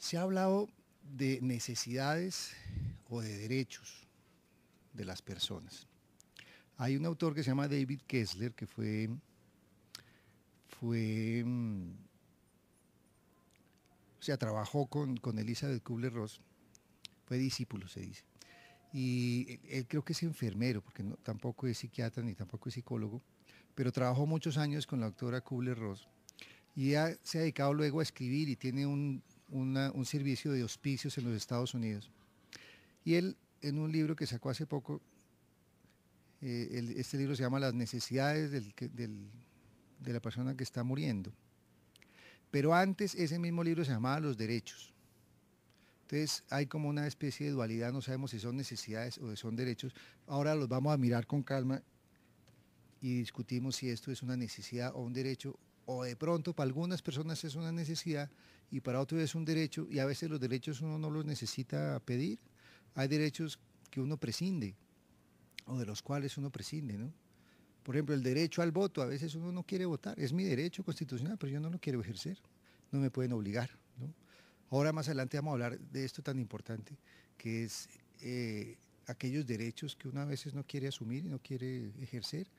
Se ha hablado de necesidades o de derechos de las personas. Hay un autor que se llama David Kessler que fue o sea, trabajó con Elizabeth Kubler-Ross, fue discípulo, se dice. Y él creo que es enfermero, porque no, tampoco es psiquiatra ni tampoco es psicólogo, pero trabajó muchos años con la doctora Kubler-Ross y se ha dedicado luego a escribir y tiene un servicio de hospicios en los Estados Unidos. Y él, en un libro que sacó hace poco, este libro se llama Las necesidades de la persona que está muriendo. Pero antes ese mismo libro se llamaba Los derechos. Entonces hay como una especie de dualidad, no sabemos si son necesidades o son derechos. Ahora los vamos a mirar con calma y discutimos si esto es una necesidad o un derecho, o de pronto para algunas personas es una necesidad y para otros es un derecho, y a veces los derechos uno no los necesita pedir. Hay derechos que uno prescinde o de los cuales uno prescinde, ¿no? Por ejemplo, el derecho al voto, a veces uno no quiere votar, es mi derecho constitucional, pero yo no lo quiero ejercer, no me pueden obligar, ¿no? Ahora más adelante vamos a hablar de esto tan importante, que es aquellos derechos que uno a veces no quiere asumir y no quiere ejercer,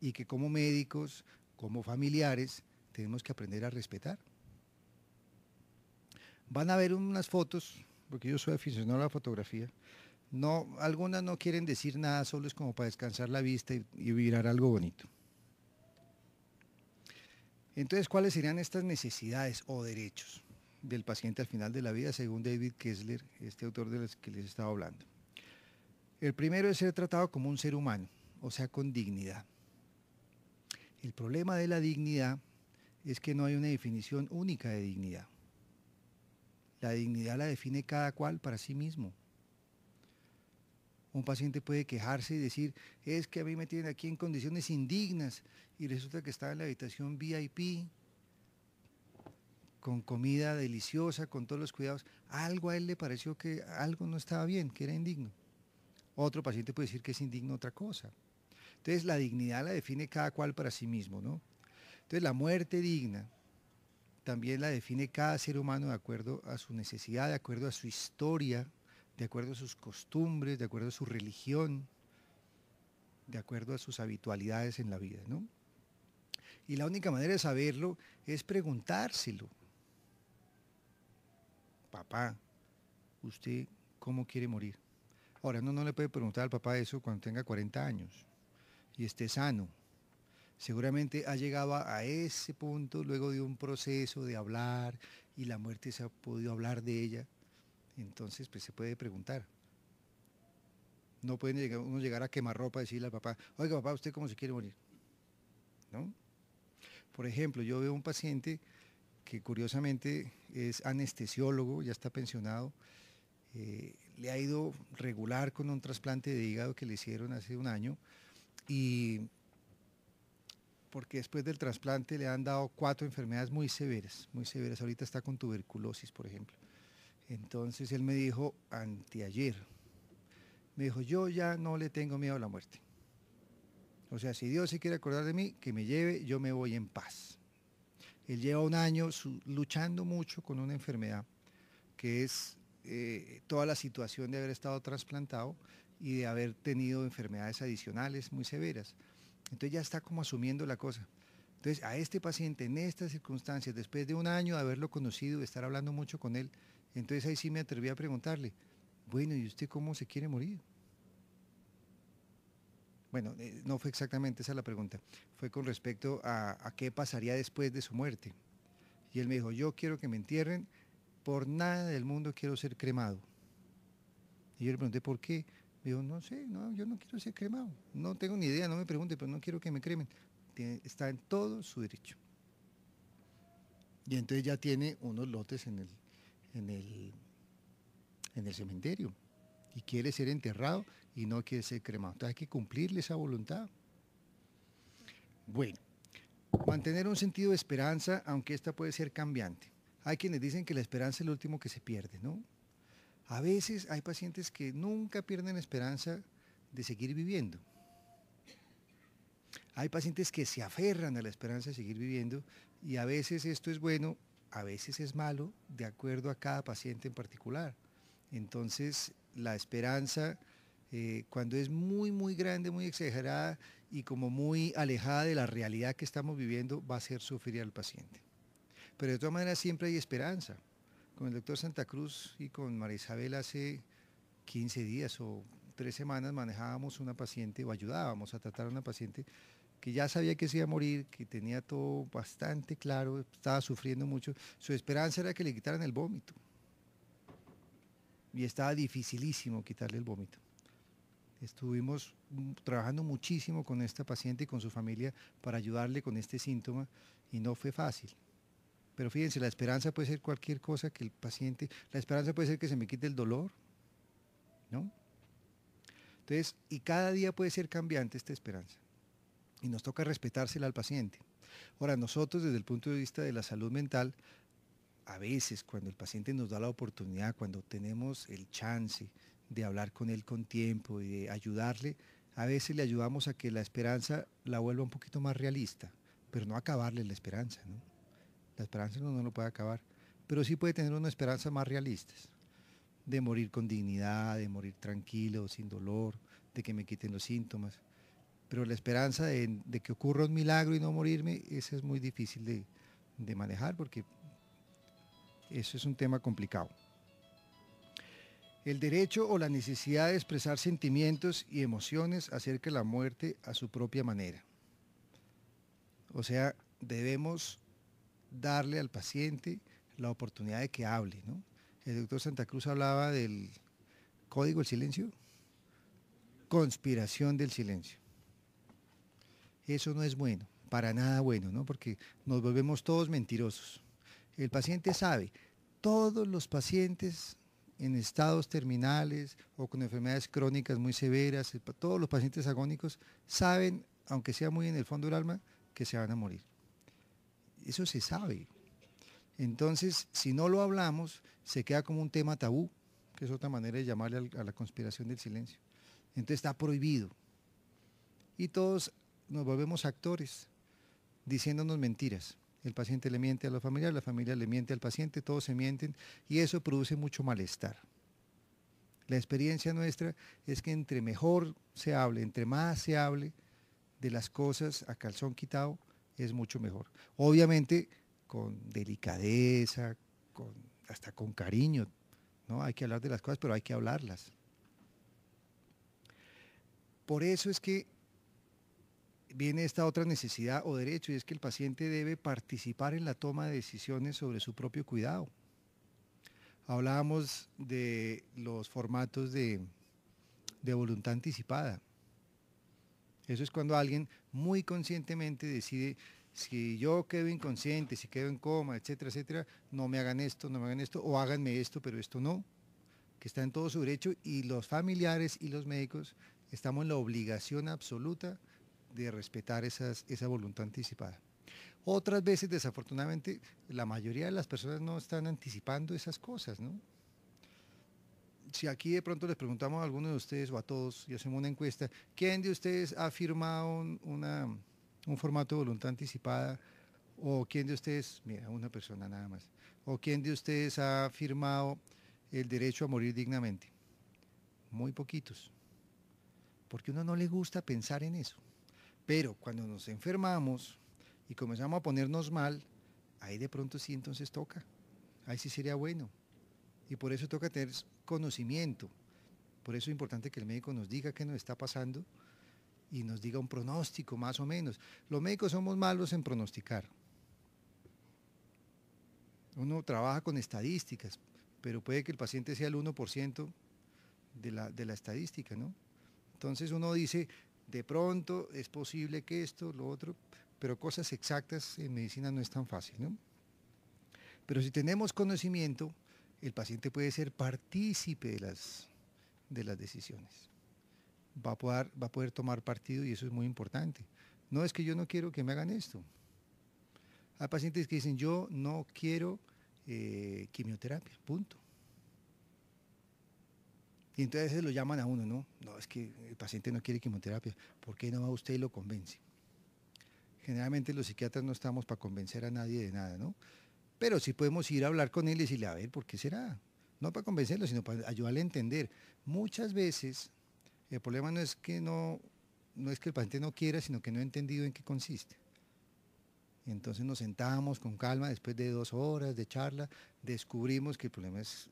y que como médicos, como familiares, tenemos que aprender a respetar. Van a ver unas fotos, porque yo soy aficionado a la fotografía. No, algunas no quieren decir nada, solo es como para descansar la vista y mirar algo bonito. Entonces, ¿cuáles serían estas necesidades o derechos del paciente al final de la vida, según David Kessler, este autor de los que les estaba hablando? El primero es ser tratado como un ser humano, o sea, con dignidad. El problema de la dignidad es que no hay una definición única de dignidad. La dignidad la define cada cual para sí mismo. Un paciente puede quejarse y decir, es que a mí me tienen aquí en condiciones indignas y resulta que estaba en la habitación VIP, con comida deliciosa, con todos los cuidados. Algo a él le pareció que algo no estaba bien, que era indigno. Otro paciente puede decir que es indigno otra cosa. Entonces la dignidad la define cada cual para sí mismo, ¿no? Entonces la muerte digna también la define cada ser humano de acuerdo a su necesidad, de acuerdo a su historia, de acuerdo a sus costumbres, de acuerdo a su religión, de acuerdo a sus habitualidades en la vida, ¿no? Y la única manera de saberlo es preguntárselo. Papá, ¿usted cómo quiere morir? Ahora, uno no le puede preguntar al papá eso cuando tenga 40 años y esté sano. Seguramente ha llegado a ese punto luego de un proceso de hablar y la muerte se ha podido hablar de ella. Entonces, pues se puede preguntar. No puede uno llegar a quemarropa y decirle al papá, oiga papá, ¿usted cómo se quiere morir? ¿No? Por ejemplo, yo veo un paciente que curiosamente es anestesiólogo, ya está pensionado, le ha ido regular con un trasplante de hígado que le hicieron hace un año, y porque después del trasplante le han dado 4 enfermedades muy severas, muy severas. Ahorita está con tuberculosis, por ejemplo. Entonces él me dijo anteayer, me dijo, yo ya no le tengo miedo a la muerte. O sea, si Dios se quiere acordar de mí, que me lleve, yo me voy en paz. Él lleva un año luchando mucho con una enfermedad que es toda la situación de haber estado trasplantado y de haber tenido enfermedades adicionales muy severas. Entonces ya está como asumiendo la cosa. Entonces a este paciente en estas circunstancias, después de un año de haberlo conocido, de estar hablando mucho con él, entonces ahí sí me atreví a preguntarle, bueno, ¿y usted cómo se quiere morir? Bueno, no fue exactamente esa la pregunta, fue con respecto a qué pasaría después de su muerte. Y él me dijo, yo quiero que me entierren, por nada del mundo quiero ser cremado. Y yo le pregunté, ¿por qué? Me dijo, no sé, no, yo no quiero ser cremado. No tengo ni idea, no me pregunte, pero no quiero que me cremen. Está en todo su derecho. Y entonces ya tiene unos lotes en el, en el cementerio. Y quiere ser enterrado y no quiere ser cremado. Entonces hay que cumplirle esa voluntad. Bueno, mantener un sentido de esperanza, aunque esta puede ser cambiante. Hay quienes dicen que la esperanza es lo último que se pierde, ¿no? A veces hay pacientes que nunca pierden esperanza de seguir viviendo. Hay pacientes que se aferran a la esperanza de seguir viviendo, y a veces esto es bueno a veces es malo de acuerdo a cada paciente en particular. Entonces, la esperanza, cuando es muy, muy grande, muy exagerada y como muy alejada de la realidad que estamos viviendo, va a hacer sufrir al paciente. Pero de todas maneras siempre hay esperanza. Con el doctor Santa Cruz y con María Isabel hace 15 días o 3 semanas manejábamos una paciente o ayudábamos a tratar a una paciente que ya sabía que se iba a morir, que tenía todo bastante claro, estaba sufriendo mucho. Su esperanza era que le quitaran el vómito. Y estaba dificilísimo quitarle el vómito. Estuvimos trabajando muchísimo con esta paciente y con su familia para ayudarle con este síntoma y no fue fácil. Pero fíjense, la esperanza puede ser cualquier cosa que el paciente, la esperanza puede ser que se me quite el dolor, ¿no? Entonces, y cada día puede ser cambiante esta esperanza. Y nos toca respetársela al paciente. Ahora, nosotros desde el punto de vista de la salud mental, a veces cuando el paciente nos da la oportunidad, cuando tenemos el chance de hablar con él con tiempo y de ayudarle, a veces le ayudamos a que la esperanza la vuelva un poquito más realista, pero no acabarle la esperanza, ¿no? La esperanza uno no lo puede acabar, pero sí puede tener una esperanza más realista, de morir con dignidad, de morir tranquilo, sin dolor, de que me quiten los síntomas. Pero la esperanza de que ocurra un milagro y no morirme, esa es muy difícil de manejar porque eso es un tema complicado. El derecho o la necesidad de expresar sentimientos y emociones acerca de la muerte a su propia manera. O sea, debemos darle al paciente la oportunidad de que hable, ¿no? El doctor Santa Cruz hablaba del código del silencio, conspiración del silencio. Eso no es bueno, para nada bueno, ¿no? Porque nos volvemos todos mentirosos. El paciente sabe, todos los pacientes en estados terminales o con enfermedades crónicas muy severas, todos los pacientes agónicos saben, aunque sea muy en el fondo del alma, que se van a morir. Eso se sabe. Entonces, si no lo hablamos, se queda como un tema tabú, que es otra manera de llamarle a la conspiración del silencio. Entonces está prohibido. Y todos nos volvemos actores, diciéndonos mentiras. El paciente le miente a la familia le miente al paciente, todos se mienten y eso produce mucho malestar. La experiencia nuestra es que entre mejor se hable, entre más se hable de las cosas a calzón quitado, es mucho mejor. Obviamente con delicadeza, hasta con cariño, ¿no? Hay que hablar de las cosas, pero hay que hablarlas. Por eso es que viene esta otra necesidad o derecho, y es que el paciente debe participar en la toma de decisiones sobre su propio cuidado. Hablábamos de los formatos de voluntad anticipada. Eso es cuando alguien muy conscientemente decide, si yo quedo inconsciente, si quedo en coma, etcétera, etcétera, no me hagan esto, no me hagan esto, o háganme esto, pero esto no, que está en todo su derecho, y los familiares y los médicos estamos en la obligación absoluta de respetar esa voluntad anticipada. Otras veces, desafortunadamente, la mayoría de las personas no están anticipando esas cosas, ¿no? Si aquí de pronto les preguntamos a alguno de ustedes o a todos y hacemos una encuesta, ¿quién de ustedes ha firmado un formato de voluntad anticipada? ¿O quién de ustedes, mira, una persona nada más, o quién de ustedes ha firmado el derecho a morir dignamente? Muy poquitos, porque a uno no le gusta pensar en eso. Pero cuando nos enfermamos y comenzamos a ponernos mal, ahí de pronto sí entonces toca, ahí sí sería bueno. Y por eso toca tener conocimiento. Por eso es importante que el médico nos diga qué nos está pasando y nos diga un pronóstico más o menos. Los médicos somos malos en pronosticar. Uno trabaja con estadísticas, pero puede que el paciente sea el 1% de la estadística, ¿no? Entonces uno dice, de pronto es posible que esto, lo otro, pero cosas exactas en medicina no es tan fácil, ¿no? Pero si tenemos conocimiento, el paciente puede ser partícipe de las decisiones. Va a poder tomar partido y eso es muy importante. No es que yo no quiero que me hagan esto. Hay pacientes que dicen, yo no quiero quimioterapia, punto. Y entonces lo llaman a uno, ¿no? No, es que el paciente no quiere quimioterapia. ¿Por qué no va usted y lo convence? Generalmente los psiquiatras no estamos para convencer a nadie de nada, ¿no? Pero sí podemos ir a hablar con él y decirle, a ver, ¿por qué será? No para convencerlo, sino para ayudarle a entender. Muchas veces el problema no es que el paciente no quiera, sino que no ha entendido en qué consiste. Y entonces nos sentamos con calma, después de 2 horas de charla, descubrimos que el problema es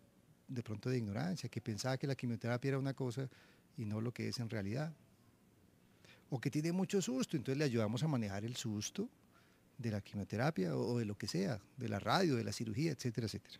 de pronto de ignorancia, que pensaba que la quimioterapia era una cosa y no lo que es en realidad. O que tiene mucho susto, entonces le ayudamos a manejar el susto de la quimioterapia o de lo que sea, de la radio, de la cirugía, etcétera, etcétera.